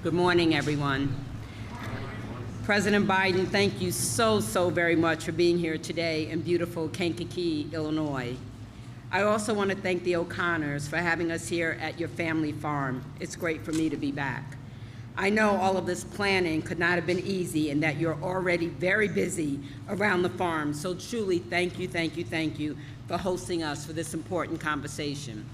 Good morning, everyone. President Biden, thank you so very much for being here today in beautiful Kankakee, Illinois. I also want to thank the O'Connors for having us here at your family farm. It's great for me to be back. I know all of this planning could not have been easy and that you're already very busy around the farm, so truly thank you for hosting us for this important conversation.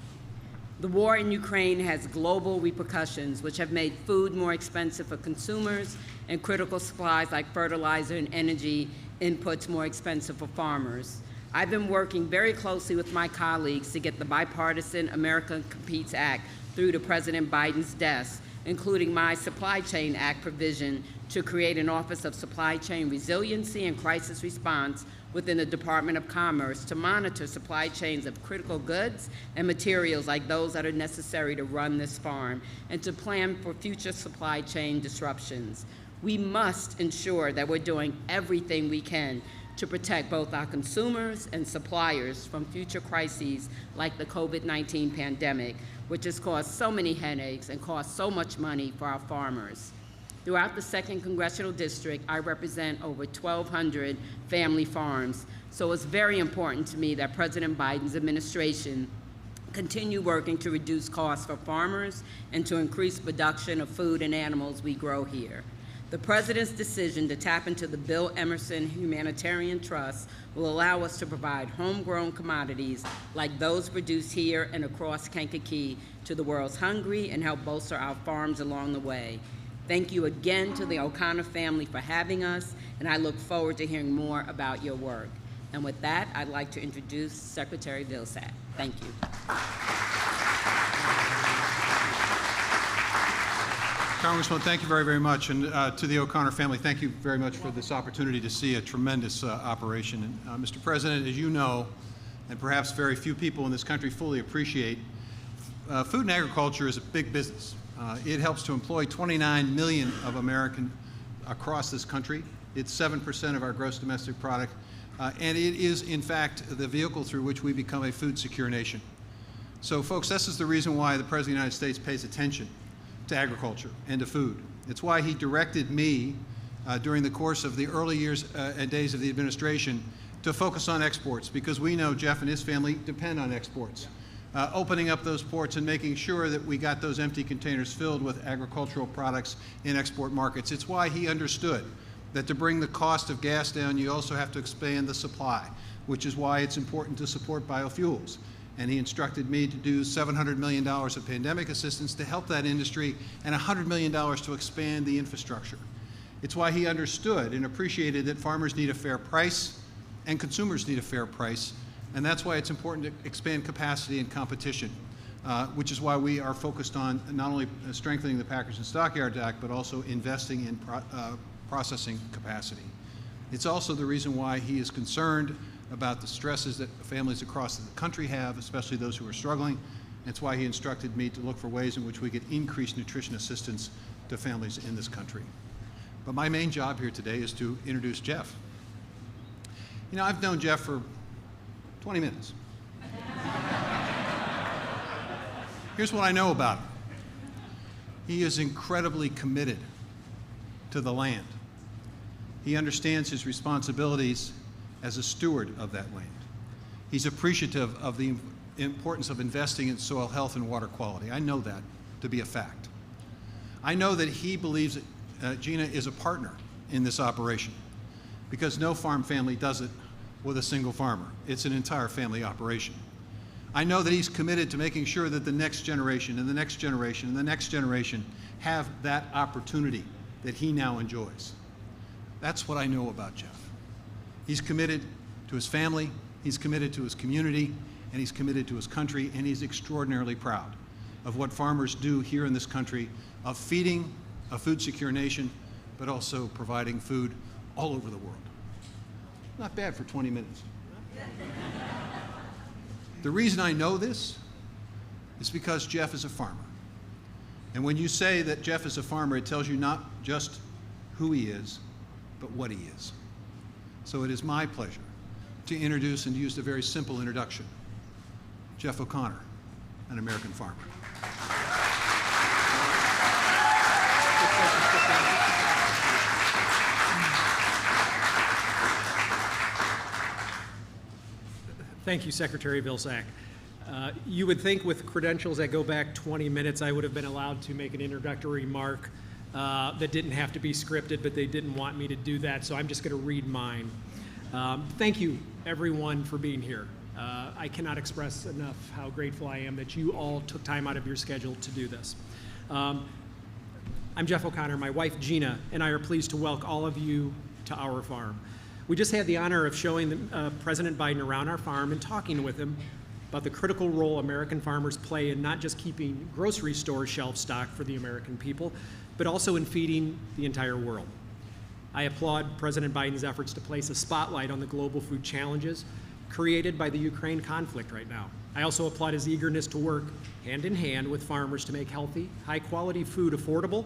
The war in Ukraine has global repercussions, which have made food more expensive for consumers and critical supplies like fertilizer and energy inputs more expensive for farmers. I've been working very closely with my colleagues to get the bipartisan America Competes Act through to President Biden's desk, including my Supply Chain Act provision to create an Office of Supply Chain Resiliency and Crisis Response within the Department of Commerce to monitor supply chains of critical goods and materials like those that are necessary to run this farm and to plan for future supply chain disruptions. We must ensure that we're doing everything we can to protect both our consumers and suppliers from future crises like the COVID-19 pandemic, which has caused so many headaches and cost so much money for our farmers. Throughout the 2nd Congressional District, I represent over 1,200 family farms, so it's very important to me that President Biden's administration continue working to reduce costs for farmers and to increase production of food and animals we grow here. The President's decision to tap into the Bill Emerson Humanitarian Trust will allow us to provide homegrown commodities like those produced here and across Kankakee to the world's hungry and help bolster our farms along the way. Thank you again to the O'Connor family for having us, and I look forward to hearing more about your work. And with that, I'd like to introduce Secretary Vilsack. Thank you. Congressman, thank you very much. And to the O'Connor family, thank you very much for this opportunity to see a tremendous operation. And, Mr. President, as you know, and perhaps very few people in this country fully appreciate, food and agriculture is a big business. It helps to employ 29 million of Americans across this country. It's 7% of our gross domestic product, and it is, in fact, the vehicle through which we become a food secure nation. So, folks, this is the reason why the President of the United States pays attention to agriculture and to food. It's why he directed me during the course of the early years and days of the administration to focus on exports, because we know Jeff and his family depend on exports. Opening up those ports and making sure that we got those empty containers filled with agricultural products in export markets. It's why he understood that to bring the cost of gas down, you also have to expand the supply, which is why it's important to support biofuels. And he instructed me to do $700 million of pandemic assistance to help that industry and $100 million to expand the infrastructure. It's why he understood and appreciated that farmers need a fair price and consumers need a fair price. And that's why it's important to expand capacity and competition, which is why we are focused on not only strengthening the Packers and Stockyards Act, but also investing in processing capacity. It's also the reason why he is concerned about the stresses that families across the country have, especially those who are struggling. It's why he instructed me to look for ways in which we could increase nutrition assistance to families in this country. But my main job here today is to introduce Jeff. You know, I've known Jeff for 20 minutes. Here's what I know about him. He is incredibly committed to the land. He understands his responsibilities as a steward of that land. He's appreciative of the importance of investing in soil health and water quality. I know that to be a fact. I know that he believes that Gina is a partner in this operation, because no farm family does it with a single farmer. It's an entire family operation. I know that he's committed to making sure that the next generation and the next generation and the next generation have that opportunity that he now enjoys. That's what I know about Jeff. He's committed to his family, he's committed to his community, and he's committed to his country, and he's extraordinarily proud of what farmers do here in this country, of feeding a food secure nation, but also providing food all over the world. Not bad for 20 minutes. The reason I know this is because Jeff is a farmer. And when you say that Jeff is a farmer, it tells you not just who he is, but what he is. So it is my pleasure to introduce and use a very simple introduction. Jeff O'Connor, an American farmer. Thank you, Secretary Vilsack. You would think with credentials that go back 20 minutes, I would have been allowed to make an introductory remark that didn't have to be scripted, but they didn't want me to do that, so I'm just going to read mine. Thank you, everyone, for being here. I cannot express enough how grateful I am that you all took time out of your schedule to do this. I'm Jeff O'Connor. My wife, Gina, and I are pleased to welcome all of you to our farm. We just had the honor of showing President Biden around our farm and talking with him about the critical role American farmers play in not just keeping grocery store shelf stocked for the American people, but also in feeding the entire world. I applaud President Biden's efforts to place a spotlight on the global food challenges created by the Ukraine conflict right now. I also applaud his eagerness to work hand in hand with farmers to make healthy, high-quality food affordable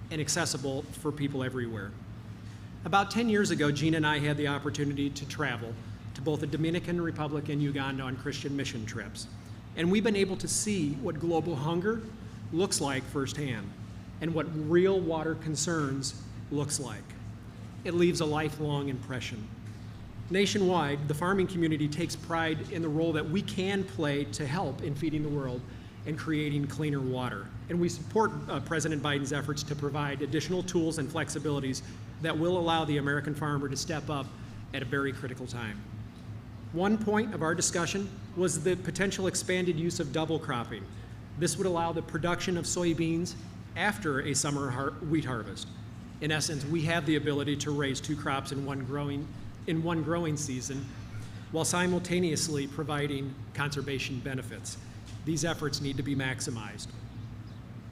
and accessible for people everywhere. About 10 years ago, Gina and I had the opportunity to travel to both the Dominican Republic and Uganda on Christian mission trips. And we've been able to see what global hunger looks like firsthand and what real water concerns looks like. It leaves a lifelong impression. Nationwide, the farming community takes pride in the role that we can play to help in feeding the world and creating cleaner water. And we support President Biden's efforts to provide additional tools and flexibilities that will allow the American farmer to step up at a very critical time. One point of our discussion was the potential expanded use of double cropping. This would allow the production of soybeans after a summer wheat harvest. In essence, we have the ability to raise two crops in one growing season while simultaneously providing conservation benefits. These efforts need to be maximized.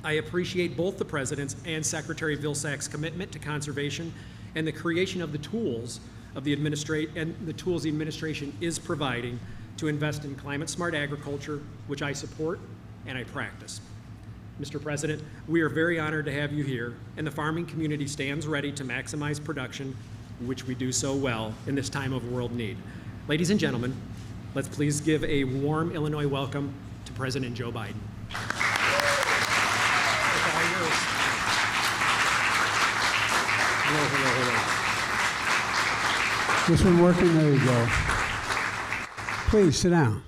I appreciate both the President's and Secretary Vilsack's commitment to conservation and the creation of the tools of the administration is providing to invest in climate-smart agriculture, which I support and I practice. Mr. President, we are very honored to have you here, and the farming community stands ready to maximize production, which we do so well in this time of world need. Ladies and gentlemen, let's please give a warm Illinois welcome to President Joe Biden. This one working? There you go. Please sit down.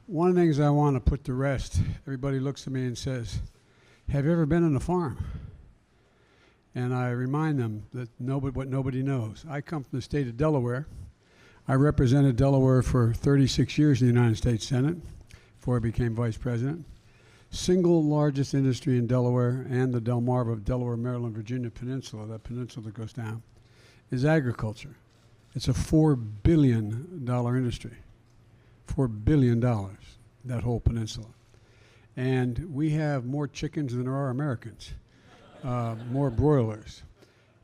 One of the things I want to put to rest, everybody looks at me and says, have you ever been on a farm? And I remind them that what nobody knows. I come from the state of Delaware. I represented Delaware for 36 years in the United States Senate before I became vice president. Single largest industry in Delaware and the Delmarva, Delaware, Maryland, Virginia Peninsula, that peninsula that goes down, is agriculture. It's a $4 billion industry. $4 billion, that whole peninsula. And we have more chickens than there are Americans, more broilers.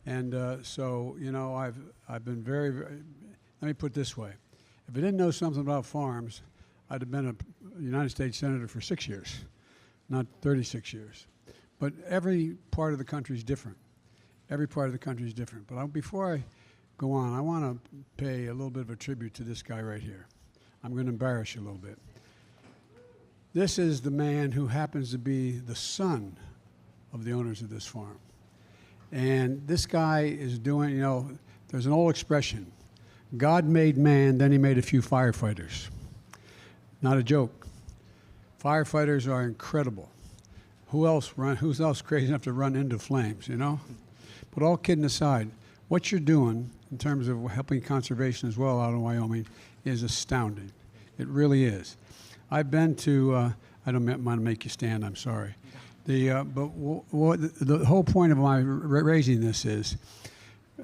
And so, you know, I've been very, let me put it this way. If I didn't know something about farms, I'd have been a United States Senator for 6 years, not 36 years. But every part of the country is different. Every part of the country is different. But before I go on, I want to pay a little bit of a tribute to this guy right here. I'm going to embarrass you a little bit. This is the man who happens to be the son of the owners of this farm. And this guy is doing, you know, there's an old expression, God made man, then he made a few firefighters. Not a joke. Firefighters are incredible. Who's else crazy enough to run into flames, you know? But all kidding aside, what you're doing in terms of helping conservation as well out in Wyoming is astounding. It really is. I've been to, I don't want to make you stand, I'm sorry. But the whole point of my raising this is,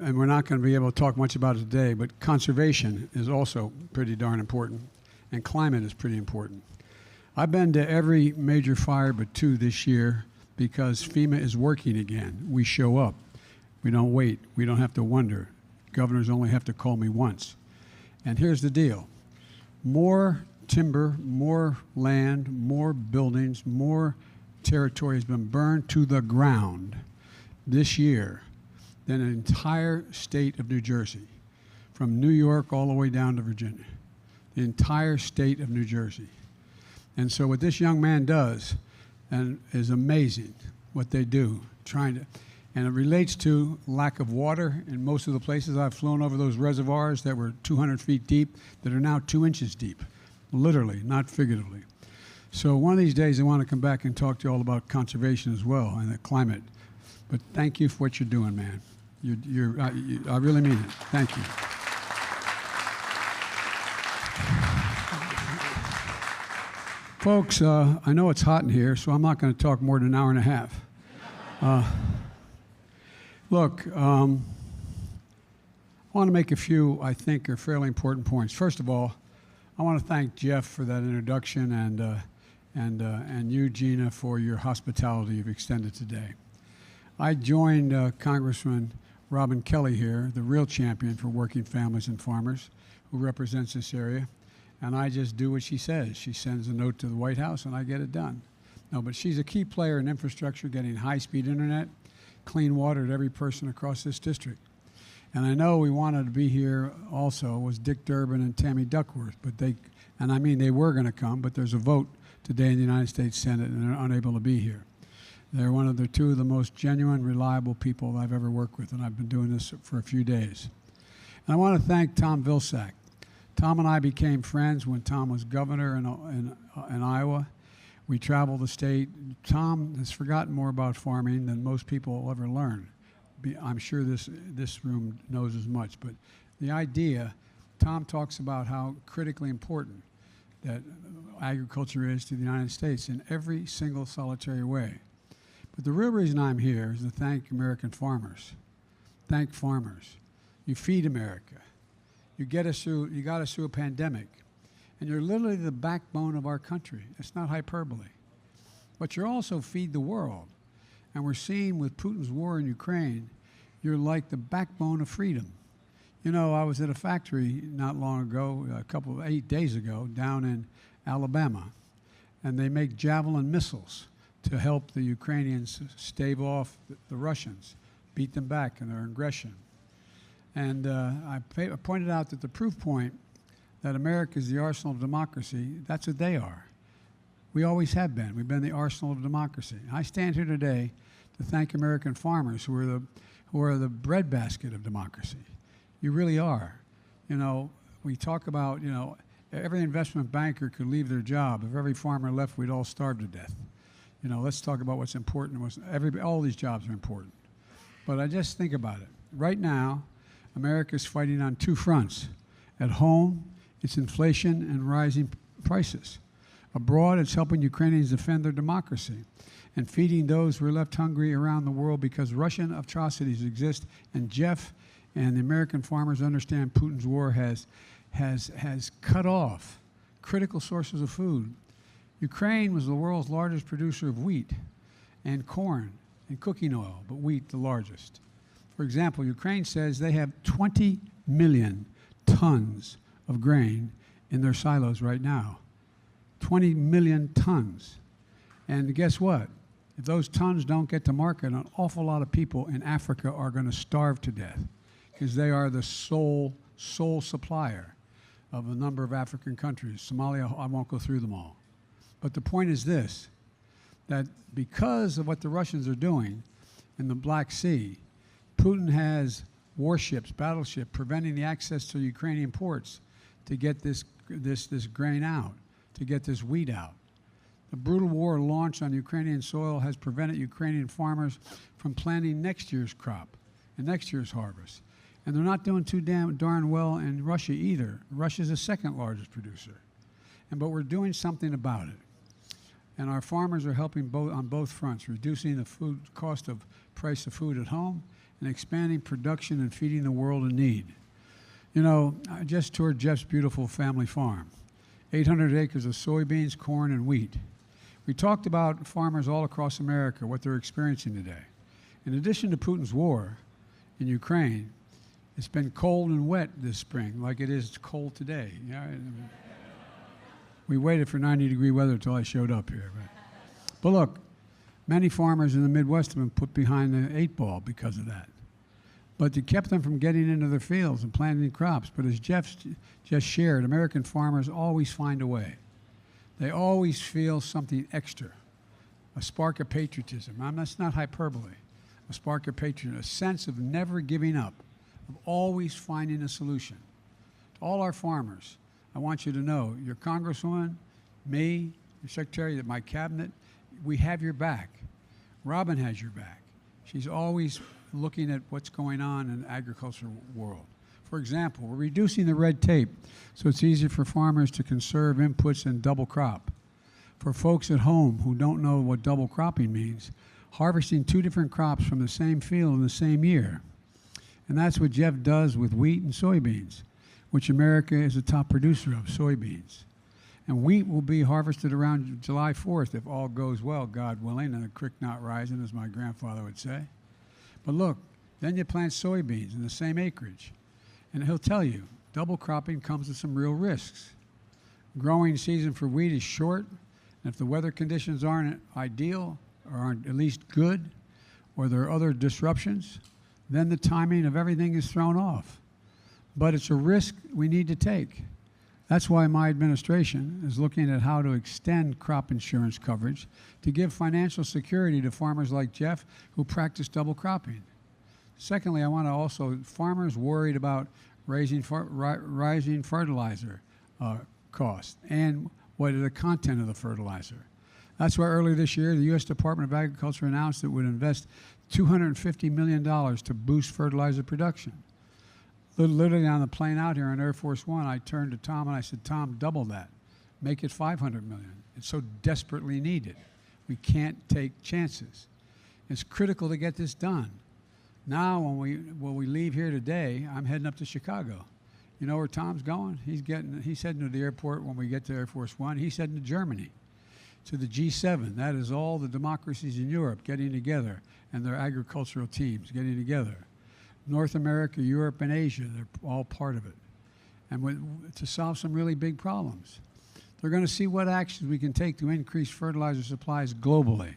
and we're not going to be able to talk much about it today, but conservation is also pretty darn important, and climate is pretty important. I've been to every major fire but two this year because FEMA is working again. We show up. We don't wait. We don't have to wonder. Governors only have to call me once. And here's the deal. More timber, more land, more buildings, more territory has been burned to the ground this year than an entire state of New Jersey, from New York all the way down to Virginia. The entire state of New Jersey. And so what this young man does and is amazing, what they do, trying to, And it relates to lack of water in most of the places. I've flown over those reservoirs that were 200 feet deep that are now 2 inches deep, literally, not figuratively. So one of these days I want to come back and talk to you all about conservation as well and the climate. But thank you for what you're doing, man. I really mean it. Thank you. Folks, I know it's hot in here, so I'm not going to talk more than an hour and a half. Look, I want to make a few, I think, are fairly important points. First of all, I want to thank Jeff for that introduction and you, Gina, for your hospitality you've extended today. I joined Congressman Robin Kelly here, the real champion for working families and farmers who represents this area, and I just do what she says. She sends a note to the White House, and I get it done. No, but she's a key player in infrastructure, getting high-speed internet, clean water to every person across this district. And I know we wanted to be here also was Dick Durbin and Tammy Duckworth, but they were going to come, but there's a vote today in the United States Senate, and they're unable to be here. They're two of the most genuine, reliable people I've ever worked with, and I've been doing this for a few days. And I want to thank Tom Vilsack. Tom and I became friends when Tom was governor in Iowa. We traveled the state. Tom has forgotten more about farming than most people will ever learn. I'm sure this room knows as much, but the idea, Tom talks about how critically important that agriculture is to the United States in every single solitary way. But the real reason I'm here is to thank American farmers. Thank farmers. You feed America. You got us through a pandemic. And you're literally the backbone of our country. It's not hyperbole. But you also feed the world. And we're seeing with Putin's war in Ukraine, you're like the backbone of freedom. You know, I was at a factory not long ago, 8 days ago, down in Alabama. And they make Javelin missiles to help the Ukrainians stave off the Russians, beat them back in their aggression. And I pointed out that the proof point that America is the arsenal of democracy, that's what they are. We always have been. We've been the arsenal of democracy. I stand here today to thank American farmers who are the breadbasket of democracy. You really are. You know, we talk about, every investment banker could leave their job. If every farmer left, we'd all starve to death. You know, let's talk about what's important. All these jobs are important. But I just think about it. Right now, America's fighting on two fronts. At home, it's inflation and rising prices. Abroad, it's helping Ukrainians defend their democracy and feeding those who are left hungry around the world because Russian atrocities exist. And Jeff and the American farmers understand Putin's war has cut off critical sources of food. Ukraine was the world's largest producer of wheat and corn and cooking oil, but wheat the largest. For example, Ukraine says they have 20 million tons of grain in their silos right now. 20 million tons. And guess what? If those tons don't get to market, an awful lot of people in Africa are going to starve to death because they are the sole supplier of a number of African countries. Somalia, I won't go through them all. But the point is this, that because of what the Russians are doing in the Black Sea, Putin has warships, battleships, preventing the access to Ukrainian ports to get this grain out, to get this wheat out. The brutal war launched on Ukrainian soil has prevented Ukrainian farmers from planting next year's crop and next year's harvest. And they're not doing too darn well in Russia either. Russia's the second largest producer. But we're doing something about it. And our farmers are helping on both fronts, reducing the price of food at home and expanding production and feeding the world in need. You know, I just toured Jeff's beautiful family farm. 800 acres of soybeans, corn, and wheat. We talked about farmers all across America, what they're experiencing today. In addition to Putin's war in Ukraine, it's been cold and wet this spring, like it is cold today. We waited for 90-degree weather until I showed up here. But look, many farmers in the Midwest have been put behind the 8 ball because of that. But it kept them from getting into their fields and planting crops. But as Jeff just shared, American farmers always find a way. They always feel something extra, a spark of patriotism. That's not hyperbole. a spark of patriotism, a sense of never giving up, of always finding a solution. To all our farmers, I want you to know, your Congresswoman, me, your Secretary, my cabinet, we have your back. Robin has your back. She's always looking at what's going on in the agricultural world. For example, we're reducing the red tape so it's easier for farmers to conserve inputs and double crop. For folks at home who don't know what double cropping means, harvesting 2 different crops from the same field in the same year. And that's what Jeff does with wheat and soybeans, which America is the top producer of, soybeans. And wheat will be harvested around July 4th if all goes well, God willing, and the creek not rising, as my grandfather would say. But look, then you plant soybeans in the same acreage. And he'll tell you, double cropping comes with some real risks. Growing season for wheat is short, and if the weather conditions aren't ideal, or aren't at least good, or there are other disruptions, then the timing of everything is thrown off. But it's a risk we need to take. That's why my administration is looking at how to extend crop insurance coverage to give financial security to farmers like Jeff who practice double cropping. Secondly, I want to also, farmers worried about rising fertilizer costs and what is the content of the fertilizer. That's why earlier this year, the U.S. Department of Agriculture announced it would invest $250 million to boost fertilizer production. Literally on the plane out here on Air Force One, I turned to Tom and I said, Tom, double that. Make it $500 million. It's so desperately needed. We can't take chances. It's critical to get this done. Now, when we leave here today, I'm heading up to Chicago. You know where Tom's going? He's heading to the airport when we get to Air Force One. He's heading to Germany, to the G7. That is all the democracies in Europe getting together and their agricultural teams getting together. North America, Europe, and Asia, they're all part of it. And to solve some really big problems. They're going to see what actions we can take to increase fertilizer supplies globally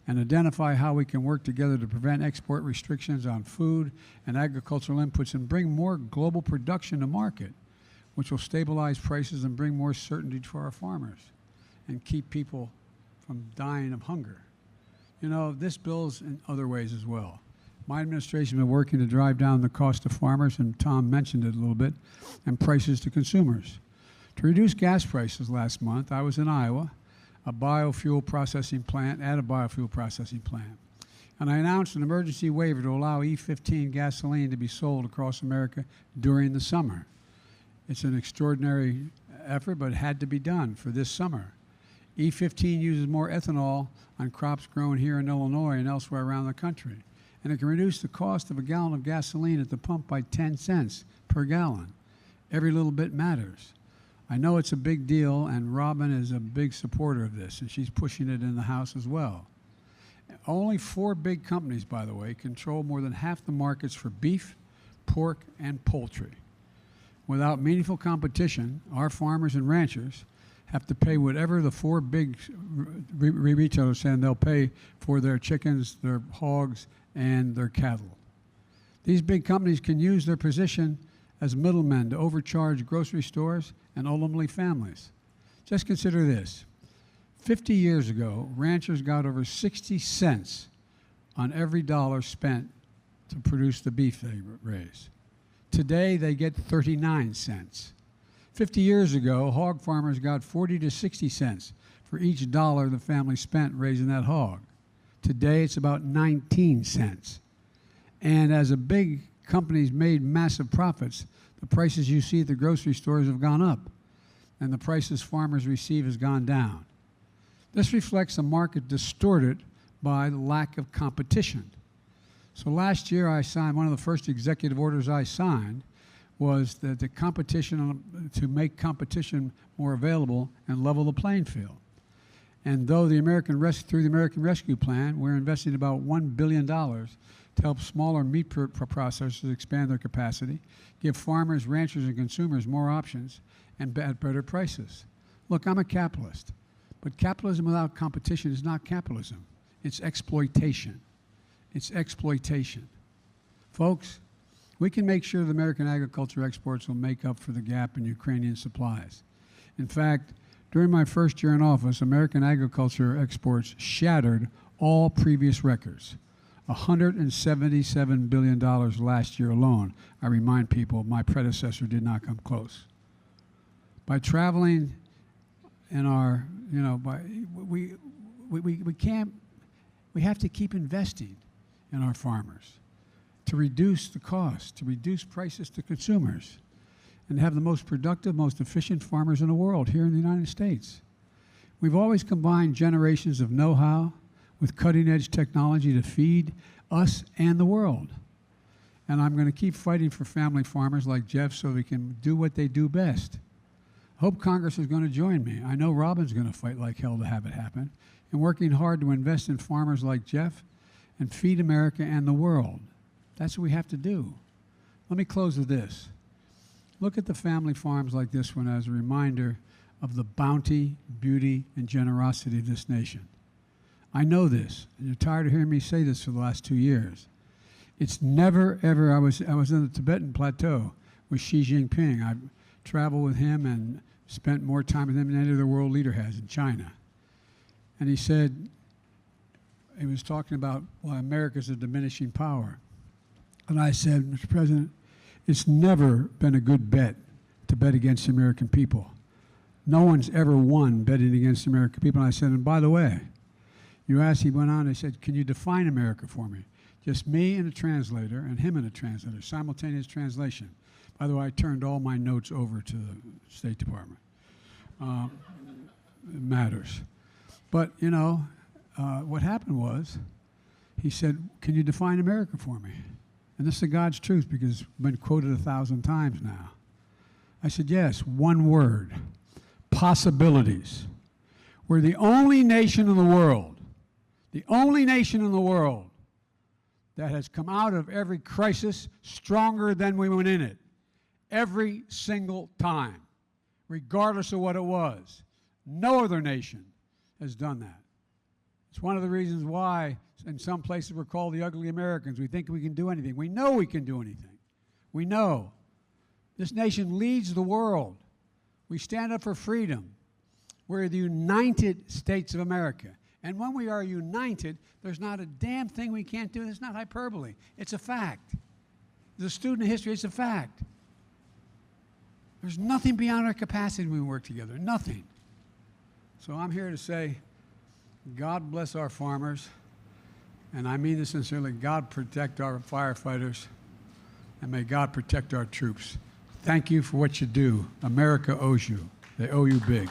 and identify how we can work together to prevent export restrictions on food and agricultural inputs and bring more global production to market, which will stabilize prices and bring more certainty for our farmers and keep people from dying of hunger. You know, this bill's in other ways as well. My administration has been working to drive down the cost to farmers, and Tom mentioned it a little bit, and prices to consumers. To reduce gas prices last month, I was in Iowa, at a biofuel processing plant, and I announced an emergency waiver to allow E15 gasoline to be sold across America during the summer. It's an extraordinary effort, but it had to be done for this summer. E15 uses more ethanol on crops grown here in Illinois and elsewhere around the country. And it can reduce the cost of a gallon of gasoline at the pump by 10 cents per gallon. Every little bit matters. I know it's a big deal, and Robin is a big supporter of this, and she's pushing it in the House as well. Only 4 big companies, by the way, control more than half the markets for beef, pork, and poultry. Without meaningful competition, our farmers and ranchers have to pay whatever the 4 big retailers say they'll pay for their chickens, their hogs, and their cattle. These big companies can use their position as middlemen to overcharge grocery stores and ultimately families. Just consider this. 50 years ago, ranchers got over 60 cents on every dollar spent to produce the beef they raise. Today, they get 39 cents. 50 years ago, hog farmers got 40 to 60 cents for each dollar the family spent raising that hog. Today, it's about 19 cents. And as the big companies made massive profits, the prices you see at the grocery stores have gone up, and the prices farmers receive has gone down. This reflects a market distorted by the lack of competition. So last year, I signed, one of the first executive orders I signed was that the competition, to make competition more available and level the playing field. And though through the American Rescue Plan, we're investing about $1 billion to help smaller meat processors expand their capacity, give farmers, ranchers, and consumers more options, and at better prices. Look, I'm a capitalist, but capitalism without competition is not capitalism. It's exploitation. It's exploitation. Folks, we can make sure the American agriculture exports will make up for the gap in Ukrainian supplies. In fact, during my first year in office, American agriculture exports shattered all previous records. $177 billion last year alone. I remind people, my predecessor did not come close. By traveling in our, we have to keep investing in our farmers to reduce the cost, to reduce prices to consumers, and have the most productive, most efficient farmers in the world here in the United States. We've always combined generations of know-how with cutting-edge technology to feed us and the world. And I'm going to keep fighting for family farmers like Jeff so we can do what they do best. I hope Congress is going to join me. I know Robin's going to fight like hell to have it happen, and working hard to invest in farmers like Jeff and feed America and the world. That's what we have to do. Let me close with this. Look at the family farms like this one as a reminder of the bounty, beauty, and generosity of this nation. I know this, and you're tired of hearing me say this for the last 2 years. It's never, ever, I was in the Tibetan Plateau with Xi Jinping. I've traveled with him and spent more time with him than any other world leader has in China. And he said, he was talking about why America's a diminishing power. And I said, Mr. President, it's never been a good bet to bet against the American people. No one's ever won betting against the American people. And I said, and by the way, you asked, he went on, and he said, can you define America for me? Just me and a translator and him and a translator, simultaneous translation. By the way, I turned all my notes over to the State Department. It matters. But, what happened was, he said, can you define America for me? And this is God's truth because it's been quoted 1,000 times now. I said, yes, one word, possibilities. We're the only nation in the world that has come out of every crisis stronger than we went in it, every single time, regardless of what it was. No other nation has done that. It's one of the reasons why in some places we're called the ugly Americans. We think we can do anything. We know we can do anything. We know. This nation leads the world. We stand up for freedom. We're the United States of America. And when we are united, there's not a damn thing we can't do. It's not hyperbole. It's a fact. As a student of history, it's a fact. There's nothing beyond our capacity when we work together. Nothing. So I'm here to say, God bless our farmers. And I mean this sincerely. God protect our firefighters. And may God protect our troops. Thank you for what you do. America owes you. They owe you big.